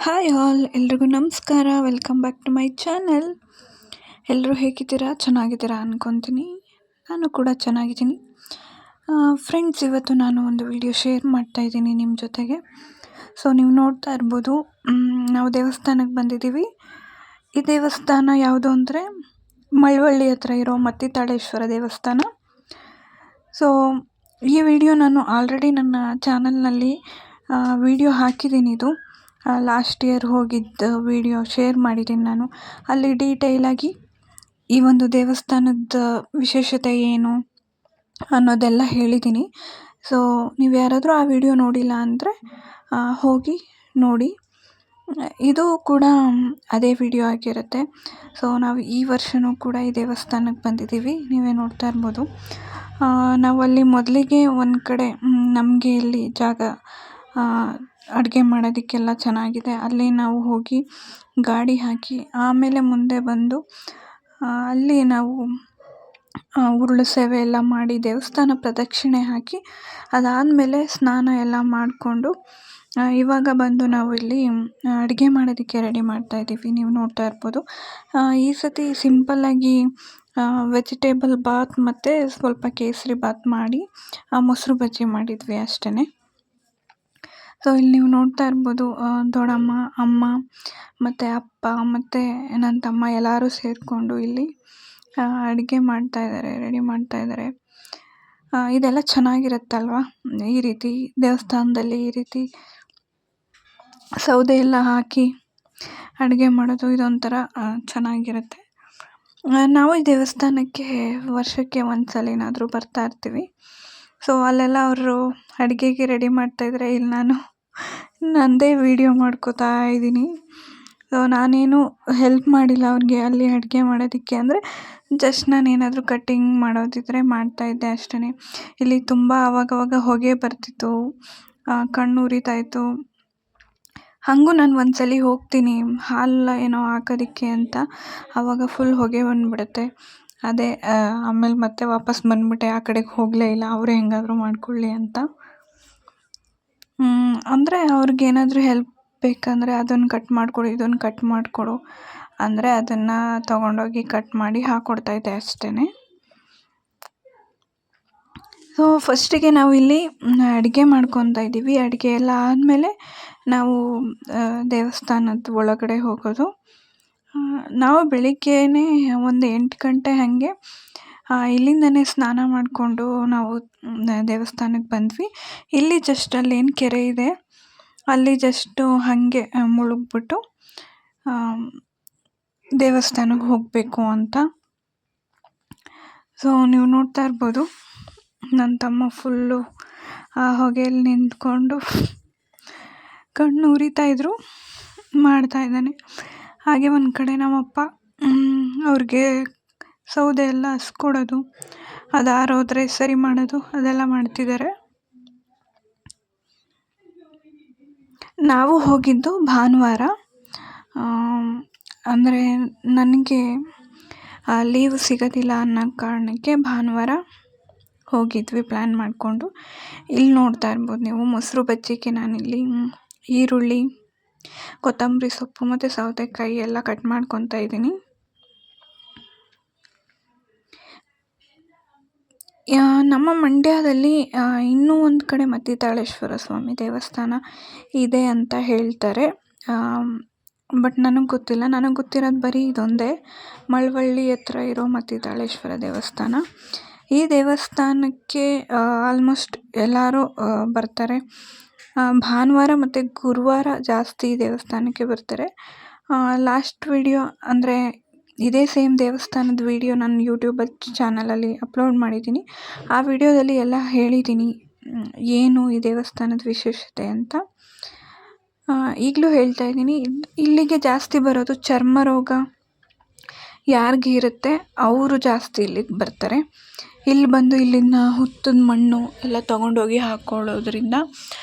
Hi all, ಎಲ್ರಿಗೂ ನಮಸ್ಕಾರ. Welcome back to my channel. ಎಲ್ಲರೂ ಹೇಗಿದ್ದೀರಾ? ಚೆನ್ನಾಗಿದ್ದೀರಾ ಅನ್ಕೊತೀನಿ. ನಾನು ಕೂಡ ಚೆನ್ನಾಗಿದ್ದೀನಿ. ಫ್ರೆಂಡ್ಸ್, ಇವತ್ತು ನಾನು ಒಂದು ವಿಡಿಯೋ ಶೇರ್ ಮಾಡ್ತಾಯಿದ್ದೀನಿ ನಿಮ್ಮ ಜೊತೆಗೆ. ಸೊ ನೀವು ನೋಡ್ತಾ ಇರ್ಬೋದು, ನಾವು ದೇವಸ್ಥಾನಕ್ಕೆ ಬಂದಿದ್ದೀವಿ. ಈ ದೇವಸ್ಥಾನ ಯಾವುದು ಅಂದರೆ ಮಳವಳ್ಳಿ ಹತ್ರ ಇರೋ ಮತ್ತಿತಾಳೇಶ್ವರ ದೇವಸ್ಥಾನ. ಸೊ ಈ ವಿಡಿಯೋ ನಾನು ಆಲ್ರೆಡಿ ನನ್ನ ಚಾನಲ್ನಲ್ಲಿ ವಿಡಿಯೋ ಹಾಕಿದ್ದೀನಿ. ಇದು ಲಾಸ್ಟ್ ಇಯರ್ ಹೋಗಿದ್ದ ವಿಡಿಯೋ ಶೇರ್ ಮಾಡಿದ್ದೀನಿ ನಾನು. ಅಲ್ಲಿ ಡೀಟೇಲಾಗಿ ಈ ಒಂದು ದೇವಸ್ಥಾನದ ವಿಶೇಷತೆ ಏನು ಅನ್ನೋದೆಲ್ಲ ಹೇಳಿದ್ದೀನಿ. ಸೊ ನೀವು ಯಾರಾದರೂ ಆ ವಿಡಿಯೋ ನೋಡಿಲ್ಲ ಅಂದರೆ ಹೋಗಿ ನೋಡಿ. ಇದು ಕೂಡ ಅದೇ ವಿಡಿಯೋ ಆಗಿರುತ್ತೆ. ಸೊ ನಾವು ಈ ವರ್ಷವೂ ಕೂಡ ಈ ದೇವಸ್ಥಾನಕ್ಕೆ ಬಂದಿದ್ದೀವಿ. ನೀವೇ ನೋಡ್ತಾ ಇರ್ಬೋದು. ನಾವಲ್ಲಿ ಮೊದಲಿಗೆ ಒಂದು ಕಡೆ ನಮಗೆ ಇಲ್ಲಿ ಜಾಗ ಅಡುಗೆ ಮಾಡೋದಕ್ಕೆಲ್ಲ ಚೆನ್ನಾಗಿದೆ. ಅಲ್ಲಿ ನಾವು ಹೋಗಿ ಗಾಡಿ ಹಾಕಿ ಆಮೇಲೆ ಮುಂದೆ ಬಂದು ಅಲ್ಲಿ ನಾವು ಉರುಳು ಸೇವೆ ಎಲ್ಲ ಮಾಡಿ ದೇವಸ್ಥಾನ ಪ್ರದಕ್ಷಿಣೆ ಹಾಕಿ ಅದಾದಮೇಲೆ ಸ್ನಾನ ಎಲ್ಲ ಮಾಡಿಕೊಂಡು ಇವಾಗ ಬಂದು ನಾವು ಇಲ್ಲಿ ಅಡುಗೆ ಮಾಡೋದಕ್ಕೆ ರೆಡಿ ಮಾಡ್ತಾಯಿದ್ದೀವಿ. ನೀವು ನೋಡ್ತಾ ಇರ್ಬೋದು. ಈ ಸತಿ ಸಿಂಪಲ್ಲಾಗಿ ವೆಜಿಟೇಬಲ್ ಬಾತ್ ಮತ್ತು ಸ್ವಲ್ಪ ಕೇಸರಿ ಬಾತ್ ಮಾಡಿ ಮೊಸರು ಬಜ್ಜಿ ಮಾಡಿದ್ವಿ ಅಷ್ಟೇ. ಸೊ ಇಲ್ಲಿ ನೀವು ನೋಡ್ತಾ ಇರ್ಬೋದು, ದೊಡ್ಡಮ್ಮ, ಅಮ್ಮ ಮತ್ತು ಅಪ್ಪ ಮತ್ತು ನನ್ನ ತಮ್ಮ ಎಲ್ಲರೂ ಸೇರಿಕೊಂಡು ಇಲ್ಲಿ ಅಡುಗೆ ಮಾಡ್ತಾಯಿದ್ದಾರೆ, ರೆಡಿ ಮಾಡ್ತಾಯಿದ್ದಾರೆ. ಇದೆಲ್ಲ ಚೆನ್ನಾಗಿರುತ್ತಲ್ವ, ಈ ರೀತಿ ದೇವಸ್ಥಾನದಲ್ಲಿ ಈ ರೀತಿ ಸೌದೆ ಎಲ್ಲ ಹಾಕಿ ಅಡುಗೆ ಮಾಡೋದು ಇದೊಂಥರ ಚೆನ್ನಾಗಿರುತ್ತೆ. ನಾವು ಈ ದೇವಸ್ಥಾನಕ್ಕೆ ವರ್ಷಕ್ಕೆ ಒಂದು ಸಲನಾದರೂ ಬರ್ತಾ ಇರ್ತೀವಿ. ಸೊ ಅಲ್ಲೆಲ್ಲ ಅವರು ಅಡುಗೆಗೆ ರೆಡಿ ಮಾಡ್ತಾಯಿದ್ರೆ ಇಲ್ಲಿ ನಾನು ನನ್ನದೇ ವೀಡಿಯೋ ಮಾಡ್ಕೋತಾ ಇದ್ದೀನಿ. ಸೊ ನಾನೇನು ಹೆಲ್ಪ್ ಮಾಡಿಲ್ಲ ಅವ್ರಿಗೆ ಅಲ್ಲಿ ಅಡುಗೆ ಮಾಡೋದಕ್ಕೆ. ಅಂದರೆ ಜಸ್ಟ್ ನಾನೇನಾದರೂ ಕಟ್ಟಿಂಗ್ ಮಾಡೋದಿದ್ದರೆ ಮಾಡ್ತಾಯಿದ್ದೆ ಅಷ್ಟೇ. ಇಲ್ಲಿ ತುಂಬ ಆವಾಗವಾಗ ಹೊಗೆ ಬರ್ತಿತ್ತು, ಕಣ್ಣು ಉರಿತಾಯಿತ್ತು. ಹಾಗೂ ನಾನು ಒಂದು ಸಲ ಹೋಗ್ತೀನಿ ಹಾಲು ಏನೋ ಹಾಕೋದಕ್ಕೆ ಅಂತ, ಆವಾಗ ಫುಲ್ ಹೊಗೆ ಬಂದುಬಿಡುತ್ತೆ. ಅದೇ ಆಮೇಲೆ ಮತ್ತೆ ವಾಪಸ್ ಬಂದುಬಿಟ್ಟೆ, ಆ ಕಡೆಗೆ ಹೋಗಲೇ ಇಲ್ಲ. ಅವರೇ ಹೆಂಗಾದರೂ ಮಾಡ್ಕೊಳ್ಳಿ ಅಂತ. ಅಂದರೆ ಅವ್ರಿಗೇನಾದರೂ ಹೆಲ್ಪ್ ಬೇಕಂದರೆ ಅದನ್ನು ಕಟ್ ಮಾಡಿಕೊಡು, ಇದನ್ನು ಕಟ್ ಮಾಡಿಕೊಡು ಅಂದರೆ ಅದನ್ನು ತೊಗೊಂಡೋಗಿ ಕಟ್ ಮಾಡಿ ಹಾಕ್ಕೊಡ್ತಾಯಿದ್ದೆ ಅಷ್ಟೇ. ಸೊ ಫಸ್ಟಿಗೆ ನಾವು ಇಲ್ಲಿ ಅಡುಗೆ ಮಾಡ್ಕೊತಾ ಇದ್ದೀವಿ. ಅಡುಗೆ ಎಲ್ಲ ಆದಮೇಲೆ ನಾವು ದೇವಸ್ಥಾನದ ಒಳಗಡೆ ಹೋಗೋದು. ನಾವು ಬೆಳಿಗ್ಗೆಯೇ ಒಂದು 8 ಗಂಟೆ ಹಾಗೆ ಇಲ್ಲಿಂದನೇ ಸ್ನಾನ ಮಾಡಿಕೊಂಡು ನಾವು ದೇವಸ್ಥಾನಕ್ಕೆ ಬಂದ್ವಿ. ಇಲ್ಲಿ ಜಸ್ಟ್ ಅಲ್ಲೇನು ಕೆರೆ ಇದೆ ಅಲ್ಲಿ ಜಸ್ಟು ಹಾಗೆ ಮುಳುಗ್ಬಿಟ್ಟು ದೇವಸ್ಥಾನಕ್ಕೆ ಹೋಗಬೇಕು ಅಂತ. ಸೊ ನೀವು ನೋಡ್ತಾ ಇರ್ಬೋದು, ನನ್ನ ತಮ್ಮ ಫುಲ್ಲು ಆ ಹೊಗೆಯಲ್ಲಿ ನಿಂತ್ಕೊಂಡು ಕಣ್ಣು ಉರಿತಾಯಿದ್ರು, ಮಾಡ್ತಾಯಿದ್ದಾನೆ. ಹಾಗೆ ಒಂದು ಕಡೆ ನಮ್ಮಪ್ಪ ಅವ್ರಿಗೆ ಸೌದೆ ಎಲ್ಲ ಹಸ್ಕೊಡೋದು, ಅದು ಆರೋದ್ರೆ ಸರಿ ಮಾಡೋದು ಅದೆಲ್ಲ ಮಾಡ್ತಿದ್ದಾರೆ. ನಾವು ಹೋಗಿದ್ದು ಭಾನುವಾರ. ಅಂದರೆ ನನಗೆ ಲೀವ್ ಸಿಗೋದಿಲ್ಲ ಅನ್ನೋ ಕಾರಣಕ್ಕೆ ಭಾನುವಾರ ಹೋಗಿದ್ವಿ ಪ್ಲ್ಯಾನ್ ಮಾಡಿಕೊಂಡು. ಇಲ್ಲಿ ನೋಡ್ತಾ ಇರ್ಬೋದು ನೀವು, ಮೊಸರು ಬಜ್ಜಿಗೆ ನಾನಿಲ್ಲಿ ಈರುಳ್ಳಿ, ಕೊತ್ತಂಬರಿ ಸೊಪ್ಪು ಮತ್ತು ಸೌತೆಕಾಯಿ ಎಲ್ಲ ಕಟ್ ಮಾಡ್ಕೊತಾ ಇದ್ದೀನಿ. ನಮ್ಮ ಮಂಡ್ಯದಲ್ಲಿ ಇನ್ನೂ ಒಂದು ಕಡೆ ಮತ್ತಿತಾಳೇಶ್ವರ ಸ್ವಾಮಿ ದೇವಸ್ಥಾನ ಇದೆ ಅಂತ ಹೇಳ್ತಾರೆ. ಬಟ್ ನನಗೆ ಗೊತ್ತಿಲ್ಲ. ನನಗೆ ಗೊತ್ತಿರೋದು ಬರೀ ಇದೊಂದೇ, ಮಳವಳ್ಳಿ ಹತ್ರ ಇರೋ ಮತ್ತಿತಾಳೇಶ್ವರ ದೇವಸ್ಥಾನ. ಈ ದೇವಸ್ಥಾನಕ್ಕೆ ಆಲ್ಮೋಸ್ಟ್ ಎಲ್ಲರೂ ಬರ್ತಾರೆ. ಭಾನುವಾರ ಮತ್ತು ಗುರುವಾರ ಜಾಸ್ತಿ ದೇವಸ್ಥಾನಕ್ಕೆ ಬರ್ತಾರೆ. ಲಾಸ್ಟ್ ವಿಡಿಯೋ ಅಂದರೆ ಇದೇ ಸೇಮ್ ದೇವಸ್ಥಾನದ ವಿಡಿಯೋ ನಾನು ಯೂಟ್ಯೂಬ್ ಚಾನಲಲ್ಲಿ ಅಪ್ಲೋಡ್ ಮಾಡಿದ್ದೀನಿ. ಆ ವಿಡಿಯೋದಲ್ಲಿ ಎಲ್ಲ ಹೇಳಿದ್ದೀನಿ ಏನು ಈ ದೇವಸ್ಥಾನದ ವಿಶೇಷತೆ ಅಂತ. ಈಗಲೂ ಹೇಳ್ತಾ ಇದ್ದೀನಿ, ಇಲ್ಲಿಗೆ ಜಾಸ್ತಿ ಬರೋದು ಚರ್ಮ ರೋಗ ಯಾರಿಗೆ ಇರುತ್ತೆ ಅವರು ಜಾಸ್ತಿ ಇಲ್ಲಿಗೆ ಬರ್ತಾರೆ. ಇಲ್ಲಿ ಬಂದು ಇಲ್ಲಿನ ಹುತ್ತದ ಮಣ್ಣು ಎಲ್ಲ ತೊಗೊಂಡೋಗಿ ಹಾಕ್ಕೊಳ್ಳೋದ್ರಿಂದ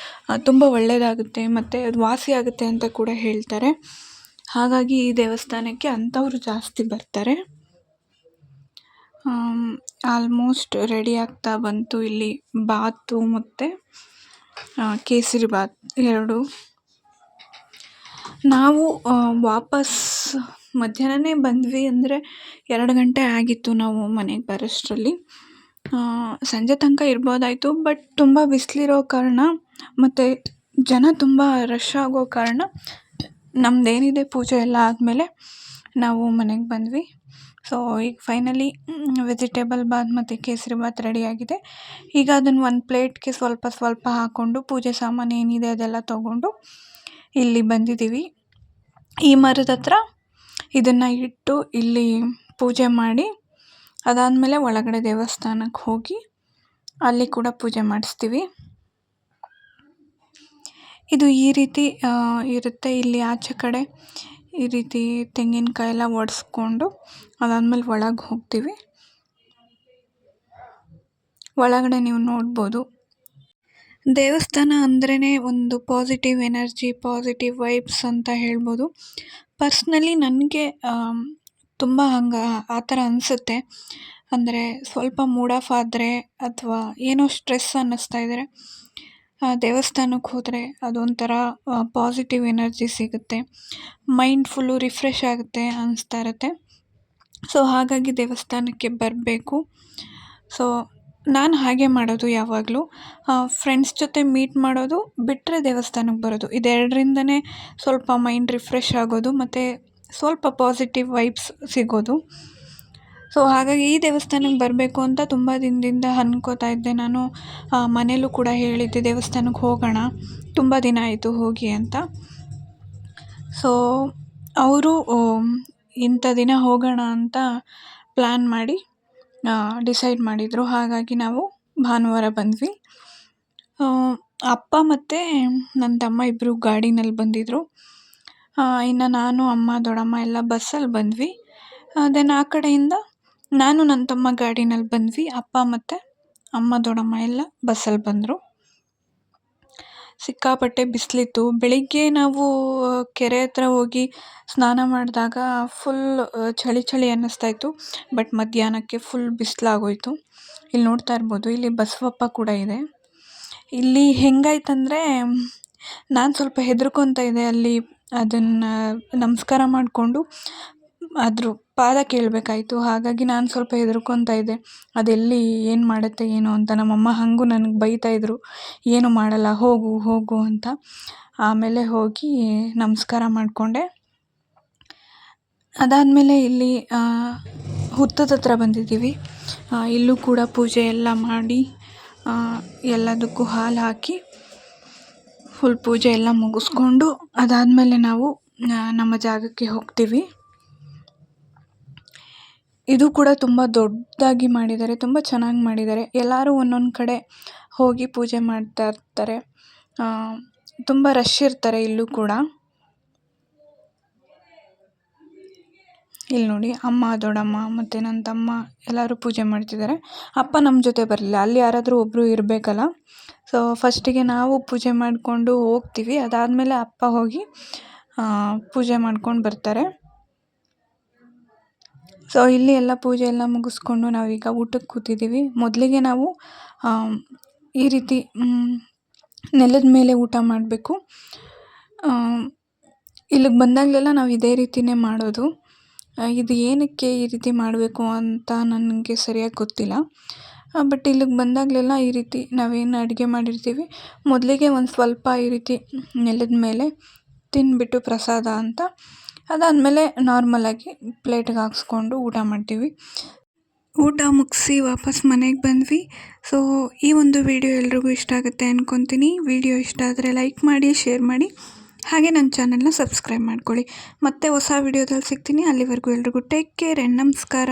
ತುಂಬ ಒಳ್ಳೆಯದಾಗುತ್ತೆ ಮತ್ತು ಅದು ವಾಸಿ ಆಗುತ್ತೆ ಅಂತ ಕೂಡ ಹೇಳ್ತಾರೆ. ಹಾಗಾಗಿ ಈ ದೇವಸ್ಥಾನಕ್ಕೆ ಅಂಥವ್ರು ಜಾಸ್ತಿ ಬರ್ತಾರೆ. ಆಲ್ಮೋಸ್ಟ್ ರೆಡಿ ಆಗ್ತಾ ಬಂತು. ಇಲ್ಲಿ ಬಾತು ಮತ್ತು ಕೇಸರಿ ಬಾತ್ 2 ನಾವು ವಾಪಸ್ ಮಧ್ಯಾಹ್ನನೇ ಬಂದ್ವಿ. ಅಂದರೆ 2 ಗಂಟೆ ಆಗಿತ್ತು ನಾವು ಮನೆಗೆ ಬರೋಷ್ಟರಲ್ಲಿ. ಸಂಜೆ ತನಕ ಇರ್ಬೋದಾಯಿತು. ಬಟ್ ತುಂಬ ಬಿಸಿಲಿರೋ ಕಾರಣ ಮತ್ತು ಜನ ತುಂಬ ರಶ್ ಆಗೋ ಕಾರಣ ನಮ್ಮದೇನಿದೆ ಪೂಜೆ ಎಲ್ಲ ಆದಮೇಲೆ ನಾವು ಮನೆಗೆ ಬಂದ್ವಿ. ಸೊ ಈಗ ಫೈನಲಿ ವೆಜಿಟೇಬಲ್ ಬಾತ್ ಮತ್ತು ಕೇಸರಿ ಬಾತ್ ರೆಡಿಯಾಗಿದೆ. ಈಗ ಅದನ್ನು ಒಂದು ಪ್ಲೇಟ್ಗೆ ಸ್ವಲ್ಪ ಸ್ವಲ್ಪ ಹಾಕ್ಕೊಂಡು ಪೂಜೆ ಸಾಮಾನು ಏನಿದೆ ಅದೆಲ್ಲ ತೊಗೊಂಡು ಇಲ್ಲಿ ಬಂದಿದ್ದೀವಿ. ಈ ಮರದ ಹತ್ರ ಇದನ್ನು ಇಟ್ಟು ಇಲ್ಲಿ ಪೂಜೆ ಮಾಡಿ ಅದಾದಮೇಲೆ ಒಳಗಡೆ ದೇವಸ್ಥಾನಕ್ಕೆ ಹೋಗಿ ಅಲ್ಲಿ ಕೂಡ ಪೂಜೆ ಮಾಡಿಸ್ತೀವಿ. ಇದು ಈ ರೀತಿ ಇರುತ್ತೆ. ಇಲ್ಲಿ ಆಚೆ ಕಡೆ ಈ ರೀತಿ ತೆಂಗಿನಕಾಯಿ ಎಲ್ಲ ಒಡೆಸ್ಕೊಂಡು ಅದಾದಮೇಲೆ ಒಳಗೆ ಹೋಗ್ತೀವಿ. ಒಳಗಡೆ ನೀವು ನೋಡ್ಬೋದು. ದೇವಸ್ಥಾನ ಅಂದ್ರೇ ಒಂದು ಪಾಸಿಟಿವ್ ಎನರ್ಜಿ, ಪಾಸಿಟಿವ್ ವೈಬ್ಸ್ ಅಂತ ಹೇಳ್ಬೋದು. ಪರ್ಸ್ನಲಿ ನನಗೆ ತುಂಬ ಆ ಥರ ಅನಿಸುತ್ತೆ. ಅಂದರೆ ಸ್ವಲ್ಪ ಮೂಡ್ ಆಫ್ ಆದರೆ ಅಥವಾ ಏನೋ ಸ್ಟ್ರೆಸ್ ಅನ್ನಿಸ್ತಾ ಇದ್ದರೆ ದೇವಸ್ಥಾನಕ್ಕೆ ಹೋದರೆ ಅದೊಂಥರ ಪಾಸಿಟಿವ್ ಎನರ್ಜಿ ಸಿಗುತ್ತೆ. ಮೈಂಡ್ ಫುಲ್ಲು ರಿಫ್ರೆಶ್ ಆಗುತ್ತೆ ಅನ್ನಿಸ್ತಾ ಇರುತ್ತೆ. ಸೊ ಹಾಗಾಗಿ ದೇವಸ್ಥಾನಕ್ಕೆ ಬರಬೇಕು. ಸೊ ನಾನು ಹಾಗೆ ಮಾಡೋದು ಯಾವಾಗಲೂ. ಫ್ರೆಂಡ್ಸ್ ಜೊತೆ ಮೀಟ್ ಮಾಡೋದು ಬಿಟ್ಟರೆ ದೇವಸ್ಥಾನಕ್ಕೆ ಬರೋದು, ಇದೆರಡರಿಂದನೇ ಸ್ವಲ್ಪ ಮೈಂಡ್ ರಿಫ್ರೆಶ್ ಆಗೋದು ಮತ್ತು ಸ್ವಲ್ಪ ಪಾಸಿಟಿವ್ ವೈಬ್ಸ್ ಸಿಗೋದು. ಸೊ ಹಾಗಾಗಿ ಈ ದೇವಸ್ಥಾನಕ್ಕೆ ಬರಬೇಕು ಅಂತ ತುಂಬ ದಿನದಿಂದ ಅನ್ಕೋತಾ ಇದ್ದೆ. ನಾನು ಮನೇಲೂ ಕೂಡ ಹೇಳಿದ್ದೆ ದೇವಸ್ಥಾನಕ್ಕೆ ಹೋಗೋಣ, ತುಂಬ ದಿನ ಆಯಿತು ಹೋಗಿ ಅಂತ. ಸೊ ಅವರು ಇಂಥ ದಿನ ಹೋಗೋಣ ಅಂತ ಪ್ಲ್ಯಾನ್ ಮಾಡಿ ಡಿಸೈಡ್ ಮಾಡಿದರು. ಹಾಗಾಗಿ ನಾವು ಭಾನುವಾರ ಬಂದ್ವಿ. ಅಪ್ಪ ಮತ್ತು ನನ್ನ ತಮ್ಮ ಇಬ್ಬರು ಗಾಡಿನಲ್ಲಿ ಬಂದಿದ್ದರು. ಇನ್ನು ನಾನು, ಅಮ್ಮ, ದೊಡ್ಡಮ್ಮ ಎಲ್ಲ ಬಸ್ಸಲ್ಲಿ ಬಂದ್ವಿ. ದೆನ್ ಆ ಕಡೆಯಿಂದ ನಾನು ನನ್ನ ತಮ್ಮ ಗಾಡಿನಲ್ಲಿ ಬಂದ್ವಿ. ಅಪ್ಪ ಮತ್ತು ಅಮ್ಮ, ದೊಡ್ಡಮ್ಮ ಎಲ್ಲ ಬಸ್ಸಲ್ಲಿ ಬಂದರು. ಸಿಕ್ಕಾಪಟ್ಟೆ ಬಿಸಿಲಿತ್ತು. ಬೆಳಿಗ್ಗೆ ನಾವು ಕೆರೆ ಹತ್ರ ಹೋಗಿ ಸ್ನಾನ ಮಾಡಿದಾಗ ಫುಲ್ ಚಳಿ ಅನ್ನಿಸ್ತಾ ಇತ್ತು. ಬಟ್ ಮಧ್ಯಾಹ್ನಕ್ಕೆ ಫುಲ್ ಬಿಸಿಲಾಗೋಯ್ತು. ಇಲ್ಲಿ ನೋಡ್ತಾ ಇರ್ಬೋದು, ಇಲ್ಲಿ ಬಸವಪ್ಪ ಕೂಡ ಇದೆ. ಇಲ್ಲಿ ಹೆಂಗಾಯ್ತಂದರೆ ನಾನು ಸ್ವಲ್ಪ ಹೆದರ್ಕೊತಾ ಇದ್ದೆ. ಅಲ್ಲಿ ಅದನ್ನು ನಮಸ್ಕಾರ ಮಾಡಿಕೊಂಡು ಅದ್ರ ಪಾದ ಕೇಳಬೇಕಾಯ್ತು. ಹಾಗಾಗಿ ನಾನು ಸ್ವಲ್ಪ ಹೆದರ್ಕೊತಾ ಇದ್ದೆ, ಅದೆಲ್ಲಿ ಏನು ಮಾಡುತ್ತೆ ಏನೋ ಅಂತ. ನಮ್ಮಮ್ಮ ಹಾಗೂ ನನಗೆ ಬೈತಾಯಿದ್ರು, ಏನು ಮಾಡಲ್ಲ ಹೋಗು ಹೋಗು ಅಂತ. ಆಮೇಲೆ ಹೋಗಿ ನಮಸ್ಕಾರ ಮಾಡಿಕೊಂಡೆ. ಅದಾದಮೇಲೆ ಇಲ್ಲಿ ಹುತ್ತದ ಹತ್ರ ಬಂದಿದ್ದೀವಿ. ಇಲ್ಲೂ ಕೂಡ ಪೂಜೆ ಎಲ್ಲ ಮಾಡಿ ಎಲ್ಲದಕ್ಕೂ ಹಾಲು ಹಾಕಿ ಫುಲ್ ಪೂಜೆ ಎಲ್ಲ ಮುಗಿಸ್ಕೊಂಡು ಅದಾದಮೇಲೆ ನಾವು ನಮ್ಮ ಜಾಗಕ್ಕೆ ಹೋಗ್ತೀವಿ. ಇದು ಕೂಡ ತುಂಬ ದೊಡ್ಡದಾಗಿ ಮಾಡಿದ್ದಾರೆ, ತುಂಬ ಚೆನ್ನಾಗಿ ಮಾಡಿದ್ದಾರೆ. ಎಲ್ಲರೂ ಒಂದೊಂದು ಕಡೆ ಹೋಗಿ ಪೂಜೆ ಮಾಡ್ತಾ ಇರ್ತಾರೆ. ತುಂಬ ರಶ್ ಇರ್ತಾರೆ ಇಲ್ಲೂ ಕೂಡ. ಇಲ್ಲಿ ನೋಡಿ, ಅಮ್ಮ, ದೊಡ್ಡಮ್ಮ ಮತ್ತು ನನ್ನ ತಮ್ಮ ಎಲ್ಲರೂ ಪೂಜೆ ಮಾಡ್ತಿದ್ದಾರೆ. ಅಪ್ಪ ನಮ್ಮ ಜೊತೆ ಬರಲಿಲ್ಲ, ಅಲ್ಲಿ ಯಾರಾದರೂ ಒಬ್ಬರು ಇರಬೇಕಲ್ಲ. ಸೊ ಫಸ್ಟಿಗೆ ನಾವು ಪೂಜೆ ಮಾಡಿಕೊಂಡು ಹೋಗ್ತೀವಿ. ಅದಾದಮೇಲೆ ಅಪ್ಪ ಹೋಗಿ ಪೂಜೆ ಮಾಡ್ಕೊಂಡು ಬರ್ತಾರೆ. ಸೊ ಇಲ್ಲಿ ಎಲ್ಲ ಪೂಜೆ ಎಲ್ಲ ಮುಗಿಸ್ಕೊಂಡು ನಾವೀಗ ಊಟಕ್ಕೆ ಕೂತಿದ್ದೀವಿ. ಮೊದಲಿಗೆ ನಾವು ಈ ರೀತಿ ನೆಲದ ಮೇಲೆ ಊಟ ಮಾಡಬೇಕು. ಇಲ್ಲಿಗೆ ಬಂದಾಗಲೆಲ್ಲ ನಾವು ಇದೇ ರೀತಿಯೇ ಮಾಡೋದು. ಇದು ಏನಕ್ಕೆ ಈ ರೀತಿ ಮಾಡಬೇಕು ಅಂತ ನನಗೆ ಸರಿಯಾಗಿ ಗೊತ್ತಿಲ್ಲ. ಬಟ್ ಇಲ್ಲಿಗೆ ಬಂದಾಗಲೆಲ್ಲ ಈ ರೀತಿ ನಾವೇನು ಅಡುಗೆ ಮಾಡಿರ್ತೀವಿ ಮೊದಲಿಗೆ ಒಂದು ಸ್ವಲ್ಪ ಈ ರೀತಿ ನೆಲದ ಮೇಲೆ ತಿಂದುಬಿಟ್ಟು ಪ್ರಸಾದ ಅಂತ, ಅದಾದಮೇಲೆ ನಾರ್ಮಲಾಗಿ ಪ್ಲೇಟ್ಗೆ ಹಾಕ್ಸ್ಕೊಂಡು ಊಟ ಮಾಡ್ತೀವಿ. ಊಟ ಮುಗಿಸಿ ವಾಪಸ್ ಮನೆಗೆ ಬಂದ್ವಿ. ಸೊ ಈ ಒಂದು ವಿಡಿಯೋ ಎಲ್ರಿಗೂ ಇಷ್ಟ ಆಗುತ್ತೆ ಅಂದ್ಕೊತೀನಿ. ವಿಡಿಯೋ ಇಷ್ಟ ಆದರೆ ಲೈಕ್ ಮಾಡಿ, ಶೇರ್ ಮಾಡಿ, ಹಾಗೆ ನನ್ನ ಚಾನಲ್ನ ಸಬ್ಸ್ಕ್ರೈಬ್ ಮಾಡ್ಕೊಳ್ಳಿ. ಮತ್ತೆ ಹೊಸ ವಿಡಿಯೋದಲ್ಲಿ ಸಿಗ್ತೀನಿ. ಅಲ್ಲಿವರೆಗೂ ಎಲ್ರಿಗೂ ಟೇಕ್ ಕೇರ್ ಆ್ಯಂಡ್ ನಮಸ್ಕಾರ.